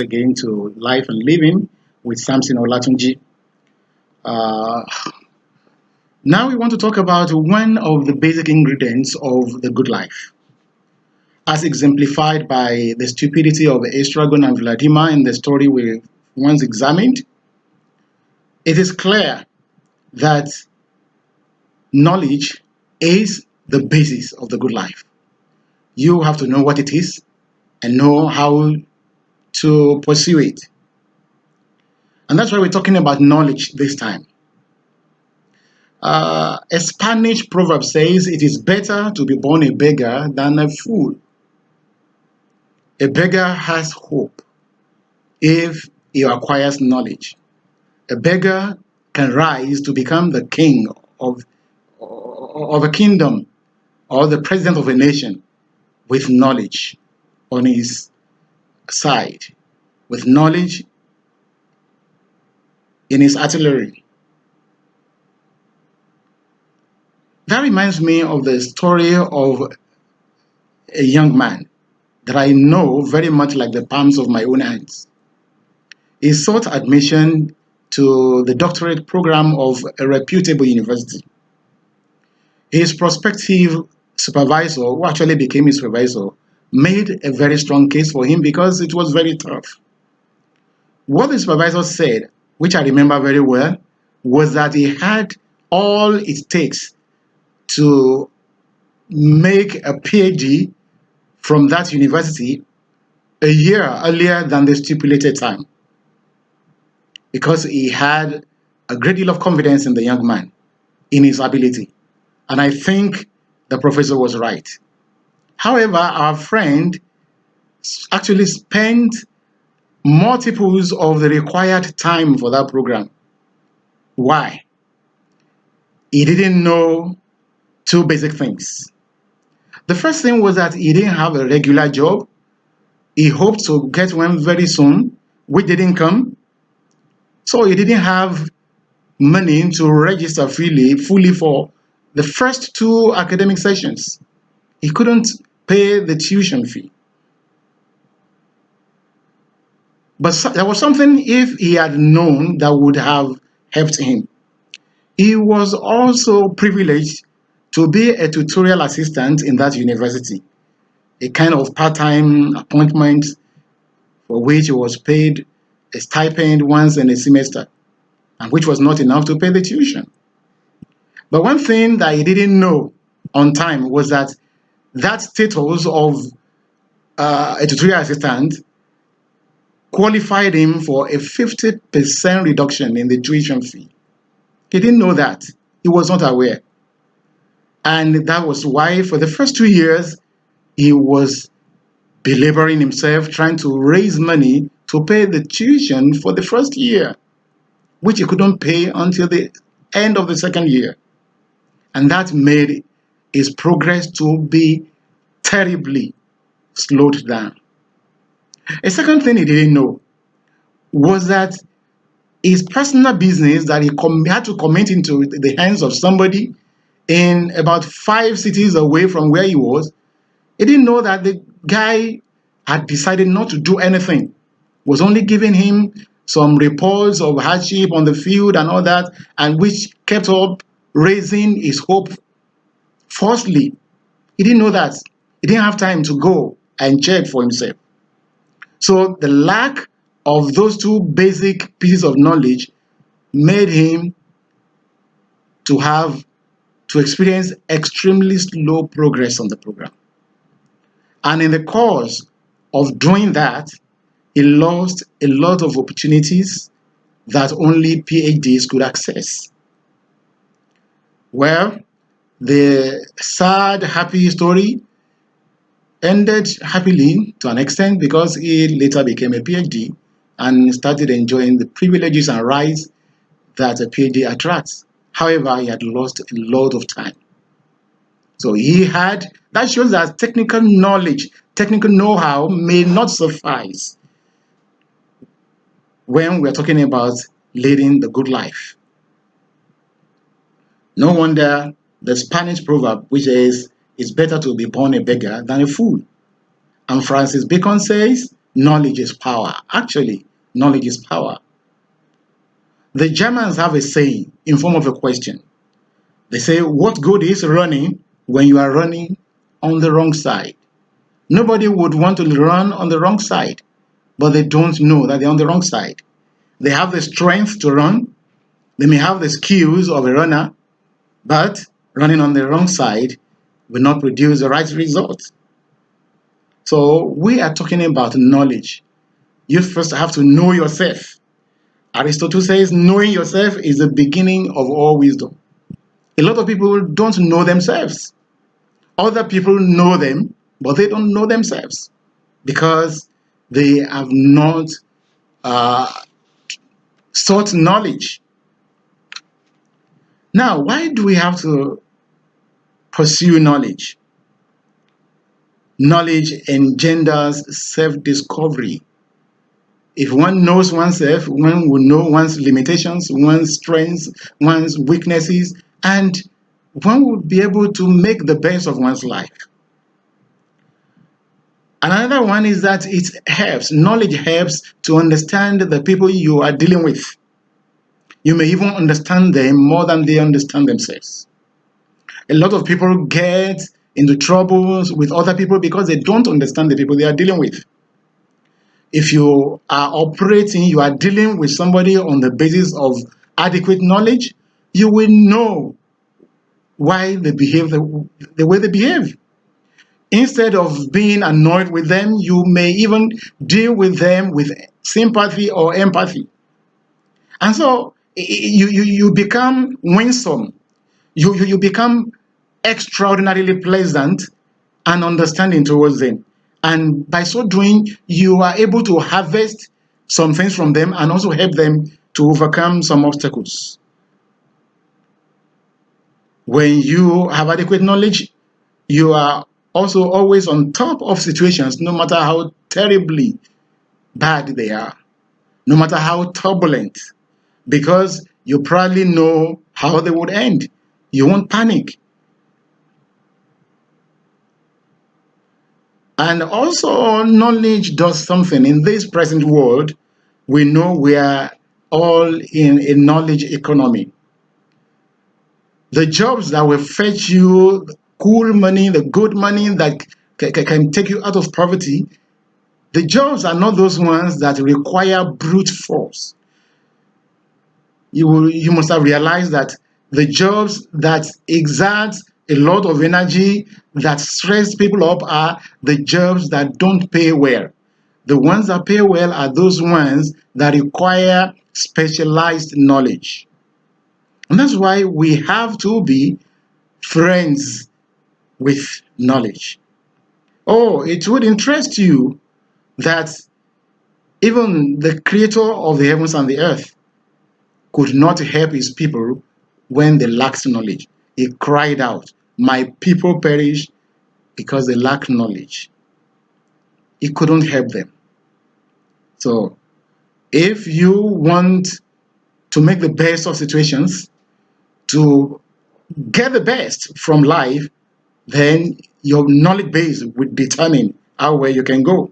again to Life and Living with Samson Olatunji. Uh, Now we want to talk about one of the basic ingredients of the good life, as exemplified by the stupidity of Estragon and Vladimir in the story we once examined. It is clear that knowledge is the basis of the good life. You have to know what it is and know how to pursue it. And that's why we're talking about knowledge this time. A Spanish proverb says it is better to be born a beggar than a fool. A beggar has hope if he acquires knowledge. A beggar can rise to become the king of a kingdom or the president of a nation with knowledge on his side, with knowledge in his artillery. That reminds me of the story of a young man that I know very much like the palms of my own hands. He sought admission to the doctorate program of a reputable university. His prospective supervisor, who actually became his supervisor, made a very strong case for him because it was very tough. What the supervisor said, which I remember very well, was that he had all it takes to make a PhD from that university a year earlier than the stipulated time, because he had a great deal of confidence in the young man, in his ability. And I think the professor was right. However, our friend actually spent multiples of the required time for that program. Why? He didn't know two basic things. The first thing was that he didn't have a regular job. He hoped to get one very soon, which didn't come. So he didn't have money to register fully for the first two academic sessions. He couldn't pay the tuition fee. But there was something, if he had known, that would have helped him. He was also privileged to be a tutorial assistant in that university, a kind of part-time appointment for which he was paid a stipend once in a semester, and which was not enough to pay the tuition. But one thing that he didn't know on time was that that status of a tutorial assistant qualified him for a 50% reduction in the tuition fee. He didn't know that. He was not aware. And that was why for the first 2 years, he was belaboring himself, trying to raise money to pay the tuition for the first year, which he couldn't pay until the end of the second year. And that made his progress to be terribly slowed down. A second thing he didn't know was that his personal business that he had to commit into the hands of somebody in about 5 cities away from where he was, he didn't know that the guy had decided not to do anything, was only giving him some reports of hardship on the field and all that, and which kept up raising his hope falsely. He didn't know that. He didn't have time to go and check for himself. So the lack of those two basic pieces of knowledge made him to experience extremely slow progress on the program. And in the course of doing that, he lost a lot of opportunities that only PhDs could access. Well, the sad, happy story ended happily to an extent because he later became a PhD and started enjoying the privileges and rights that a PhD attracts. However, he had lost a lot of time. So that shows that technical knowledge, technical know-how may not suffice when we're talking about leading the good life. No wonder the Spanish proverb, which is, it's better to be born a beggar than a fool. And Francis Bacon says, knowledge is power. Actually, knowledge is power. The Germans have a saying in form of a question. They say, what good is running when you are running on the wrong side? Nobody would want to run on the wrong side, but they don't know that they're on the wrong side. They have the strength to run. They may have the skills of a runner, but running on the wrong side will not produce the right result. So we are talking about knowledge. You first have to know yourself. Aristotle says knowing yourself is the beginning of all wisdom. A lot of people don't know themselves. Other people know them, but they don't know themselves because they have not uh, sought knowledge. Now, why do we have to pursue knowledge? Knowledge engenders self-discovery. If one knows oneself, one will know one's limitations, one's strengths, one's weaknesses, and one will be able to make the best of one's life. Another one is that it helps, knowledge helps to understand the people you are dealing with. You may even understand them more than they understand themselves. A lot of people get into troubles with other people because they don't understand the people they are dealing with. If you are operating, you are dealing with somebody on the basis of adequate knowledge, you will know why they behave the way they behave. Instead of being annoyed with them, you may even deal with them with sympathy or empathy. And so you become winsome. You become extraordinarily pleasant and understanding towards them. And by so doing, you are able to harvest some things from them and also help them to overcome some obstacles. When you have adequate knowledge, you are also always on top of situations, no matter how terribly bad they are, no matter how turbulent, because you probably know how they would end. You won't panic. And also, knowledge does something. In this present world, we know we are all in a knowledge economy. The jobs that will fetch you cool money, the good money that can take you out of poverty, the jobs are not those ones that require brute force. You must have realized that the jobs that exert a lot of energy, that stress people up, are the jobs that don't pay well. The ones that pay well are those ones that require specialized knowledge. And that's why we have to be friends with knowledge. Oh, it would interest you that even the creator of the heavens and the earth could not help his people when they lacked knowledge. He cried out, my people perish because they lack knowledge. He couldn't help them. So if you want to make the best of situations, to get the best from life, then your knowledge base will determine how well you can go.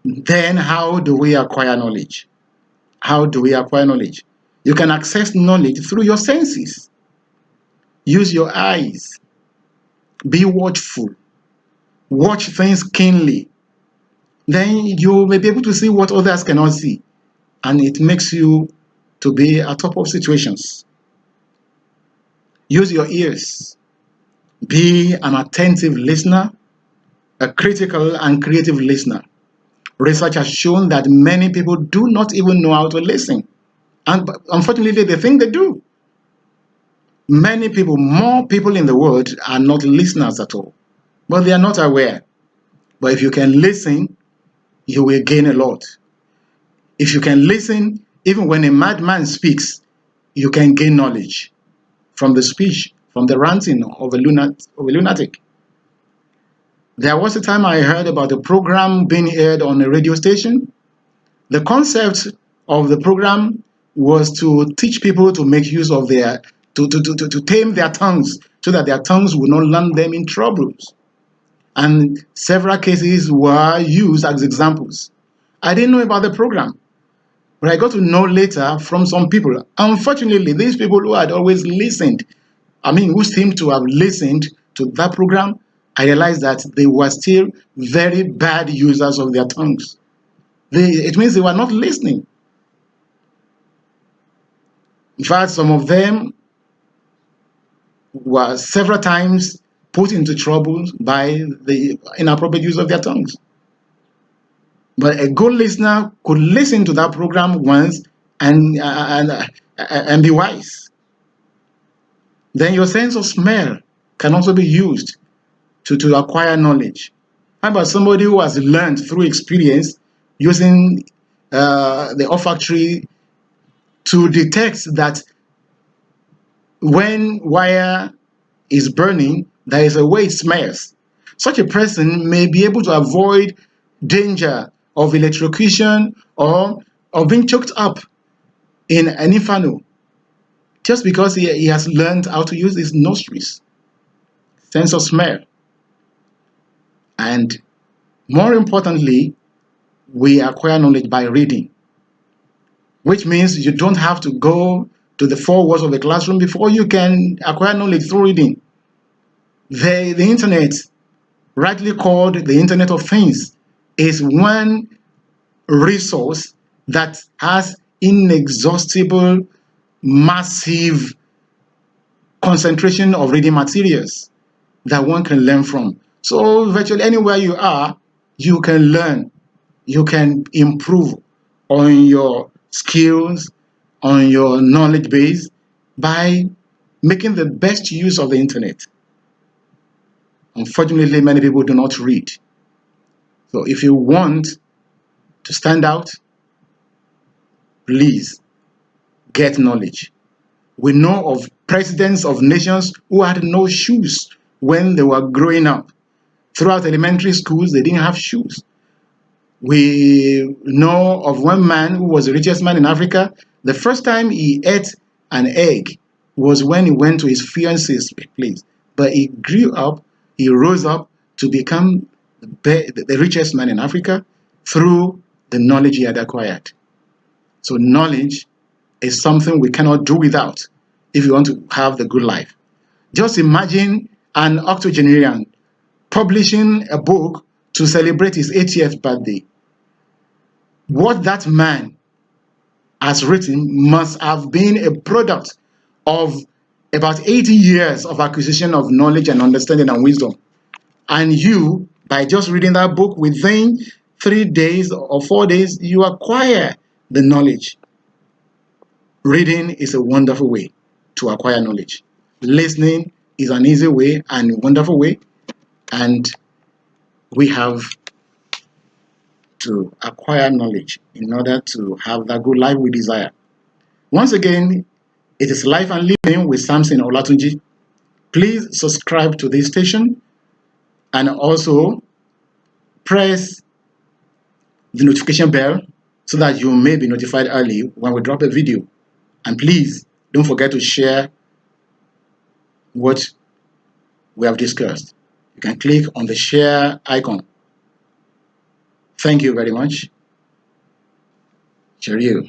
Then how do we acquire knowledge? How do we acquire knowledge? You can access knowledge through your senses. Use your eyes. Be watchful. Watch things keenly. Then you may be able to see what others cannot see. And it makes you to be at top of situations. Use your ears. Be an attentive listener, a critical and creative listener. Research has shown that many people do not even know how to listen. And unfortunately, they think they do. Many people, more people in the world, are not listeners at all. But they are not aware. But if you can listen, you will gain a lot. If you can listen, even when a madman speaks, you can gain knowledge from the speech, from the ranting of a lunatic. There was a time I heard about a program being aired on a radio station. The concept of the program was to teach people to make use of to tame their tongues so that their tongues would not land them in troubles. and several cases were used as examples. I didn't know about the program, but I got to know later from some people. Unfortunately, these people who had always listened, who seemed to have listened to that program, I realized that they were still very bad users of their tongues. It means they were not listening. In fact, some of them were several times put into trouble by the inappropriate use of their tongues. But a good listener could listen to that program once and be wise. Then your sense of smell can also be used to acquire knowledge. How about somebody who has learned through experience using the olfactory to detect that when wire is burning, there is a way it smells. Such a person may be able to avoid danger of electrocution or of being choked up in an inferno just because he has learned how to use his nostrils, sense of smell. And more importantly, we acquire knowledge by reading, which means you don't have to go to the four walls of the classroom before you can acquire knowledge through reading. The internet, rightly called the Internet of Things, is one resource that has inexhaustible, massive concentration of reading materials that one can learn from. So virtually anywhere you are, you can learn, you can improve on your skills, on your knowledge base by making the best use of the internet. Unfortunately, many people do not read. So if you want to stand out, please get knowledge. We know of presidents of nations who had no shoes when they were growing up. Throughout elementary schools, they didn't have shoes. We know of one man who was the richest man in Africa. The first time he ate an egg was when he went to his fiancee's place. But he grew up, he rose up to become the richest man in Africa through the knowledge he had acquired. So knowledge is something we cannot do without if you want to have the good life. Just imagine an octogenarian publishing a book to celebrate his 80th birthday. What that man has written must have been a product of about 80 years of acquisition of knowledge and understanding and wisdom. And you, by just reading that book within 3 days or 4 days, you acquire the knowledge. Reading is a wonderful way to acquire knowledge. Listening is an easy way and wonderful way. And we have to acquire knowledge in order to have that good life we desire. Once again, it is Life and Living with Samson Olatunji. Please subscribe to this station and also press the notification bell so that you may be notified early when we drop a video. And please don't forget to share what we have discussed. You can click on the share icon. Thank you very much. Cheerio.